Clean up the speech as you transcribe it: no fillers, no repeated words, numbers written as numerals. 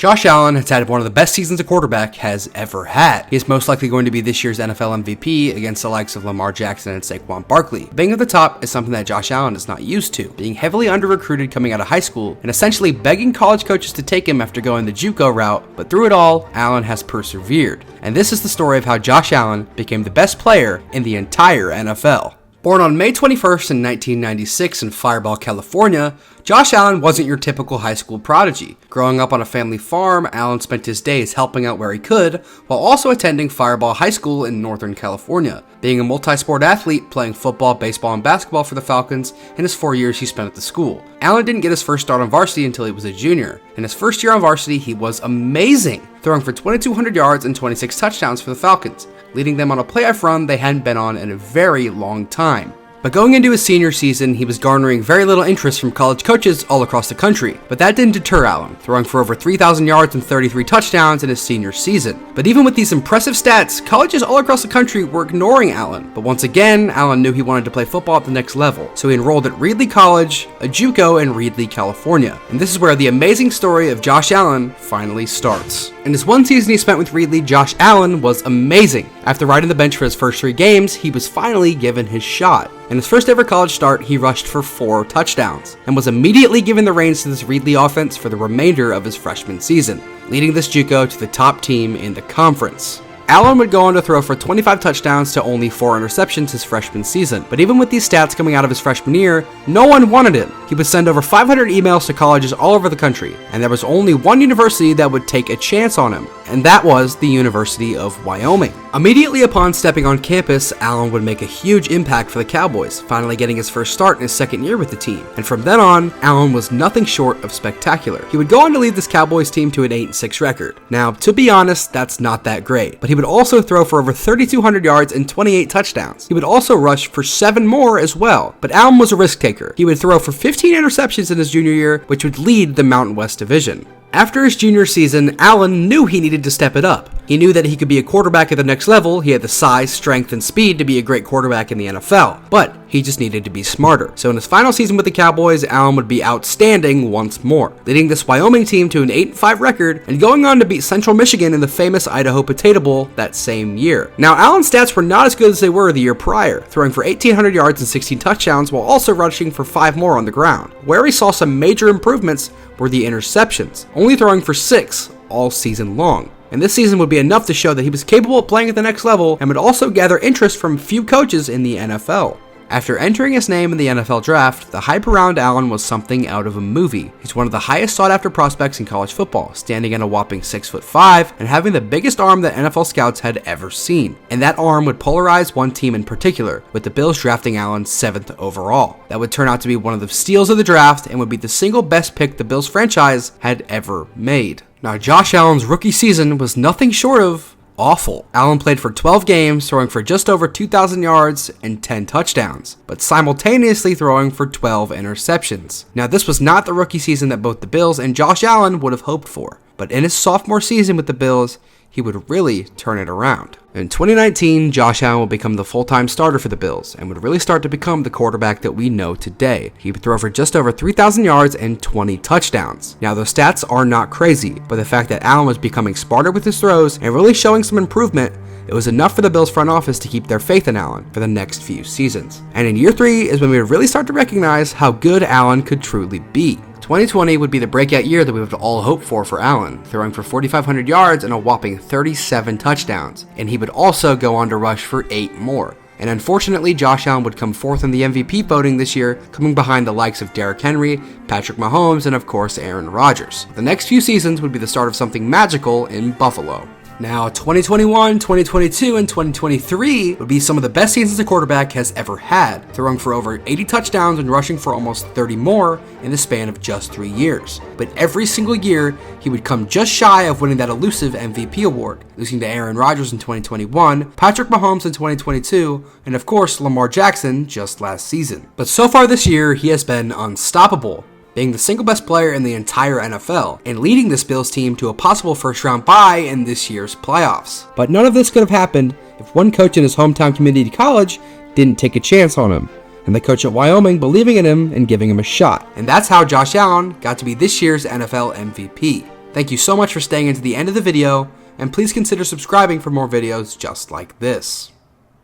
Josh Allen has had one of the best seasons a quarterback has ever had. He is most likely going to be this year's NFL MVP against the likes of Lamar Jackson and Saquon Barkley. Being at the top is something that Josh Allen is not used to, being heavily under-recruited coming out of high school and essentially begging college coaches to take him after going the JUCO route, but through it all, Allen has persevered. And this is the story of how Josh Allen became the best player in the entire NFL. Born on May 21st in 1996 in Fireball, California, Josh Allen wasn't your typical high school prodigy. Growing up on a family farm, Allen spent his days helping out where he could, while also attending Fireball High School in Northern California. Being a multi-sport athlete, playing football, baseball, and basketball for the Falcons in his 4 years he spent at the school. Allen didn't get his first start on varsity until he was a junior. In his first year on varsity, he was amazing, throwing for 2,200 yards and 26 touchdowns for the Falcons, leading them on a playoff run they hadn't been on in a very long time. But going into his senior season, he was garnering very little interest from college coaches all across the country. But that didn't deter Allen, throwing for over 3,000 yards and 33 touchdowns in his senior season. But even with these impressive stats, colleges all across the country were ignoring Allen. But once again, Allen knew he wanted to play football at the next level, so he enrolled at Reedley College, a JUCO in Reedley, California. And this is where the amazing story of Josh Allen finally starts. In his one season he spent with Reedley, Josh Allen was amazing. After riding the bench for his first 3 games, he was finally given his shot. In his first ever college start, he rushed for 4 touchdowns, and was immediately given the reins to this Reedley offense for the remainder of his freshman season, leading this JUCO to the top team in the conference. Allen would go on to throw for 25 touchdowns to only 4 interceptions his freshman season, but even with these stats coming out of his freshman year, no one wanted him. He would send over 500 emails to colleges all over the country, and there was only one university that would take a chance on him, and that was the University of Wyoming. Immediately upon stepping on campus, Allen would make a huge impact for the Cowboys, finally getting his first start in his second year with the team, and from then on, Allen was nothing short of spectacular. He would go on to lead this Cowboys team to an 8-6 record. Now, to be honest, that's not that great, but he would also throw for over 3,200 yards and 28 touchdowns. He would also rush for 7 more as well, but Allen was a risk taker. He would throw for 15 interceptions in his junior year, which would lead the Mountain West Division. After his junior season, Allen knew he needed to step it up. He knew that he could be a quarterback at the next level. He had the size, strength, and speed to be a great quarterback in the NFL, but he just needed to be smarter. So in his final season with the Cowboys, Allen would be outstanding once more, leading this Wyoming team to an 8-5 record and going on to beat Central Michigan in the famous Idaho Potato Bowl that same year. Now, Allen's stats were not as good as they were the year prior, throwing for 1,800 yards and 16 touchdowns while also rushing for 5 more on the ground. Where he saw some major improvements were the interceptions, only throwing for 6 all season long. And this season would be enough to show that he was capable of playing at the next level and would also gather interest from few coaches in the NFL. After entering his name in the NFL draft, the hype around Allen was something out of a movie. He's one of the highest sought after prospects in college football, standing at a whopping 6'5" and having the biggest arm that NFL scouts had ever seen. And that arm would polarize one team in particular, with the Bills drafting Allen 7th overall. That would turn out to be one of the steals of the draft and would be the single best pick the Bills franchise had ever made. Now, Josh Allen's rookie season was nothing short of awful. Allen played for 12 games, throwing for just over 2,000 yards and 10 touchdowns, but simultaneously throwing for 12 interceptions. Now, this was not the rookie season that both the Bills and Josh Allen would have hoped for, but in his sophomore season with the Bills, he would really turn it around. In 2019, Josh Allen would become the full-time starter for the Bills and would really start to become the quarterback that we know today. He would throw for just over 3,000 yards and 20 touchdowns. Now, those stats are not crazy, but the fact that Allen was becoming smarter with his throws and really showing some improvement, it was enough for the Bills front office to keep their faith in Allen for the next few seasons. And in year 3 is when we would really start to recognize how good Allen could truly be. 2020 would be the breakout year that we would all hope for Allen, throwing for 4,500 yards and a whopping 37 touchdowns, and he would also go on to rush for 8 more. And unfortunately, Josh Allen would come 4th in the MVP voting this year, coming behind the likes of Derrick Henry, Patrick Mahomes, and of course Aaron Rodgers. The next few seasons would be the start of something magical in Buffalo. Now, 2021, 2022, and 2023 would be some of the best seasons a quarterback has ever had, throwing for over 80 touchdowns and rushing for almost 30 more in the span of just 3 years. But every single year, he would come just shy of winning that elusive MVP award, losing to Aaron Rodgers in 2021, Patrick Mahomes in 2022, and of course Lamar Jackson just last season. But so far this year, he has been unstoppable, being the single best player in the entire NFL, and leading this Bills team to a possible first-round bye in this year's playoffs. But none of this could have happened if one coach in his hometown community college didn't take a chance on him, and the coach at Wyoming believing in him and giving him a shot. And that's how Josh Allen got to be this year's NFL MVP. Thank you so much for staying into the end of the video, and please consider subscribing for more videos just like this.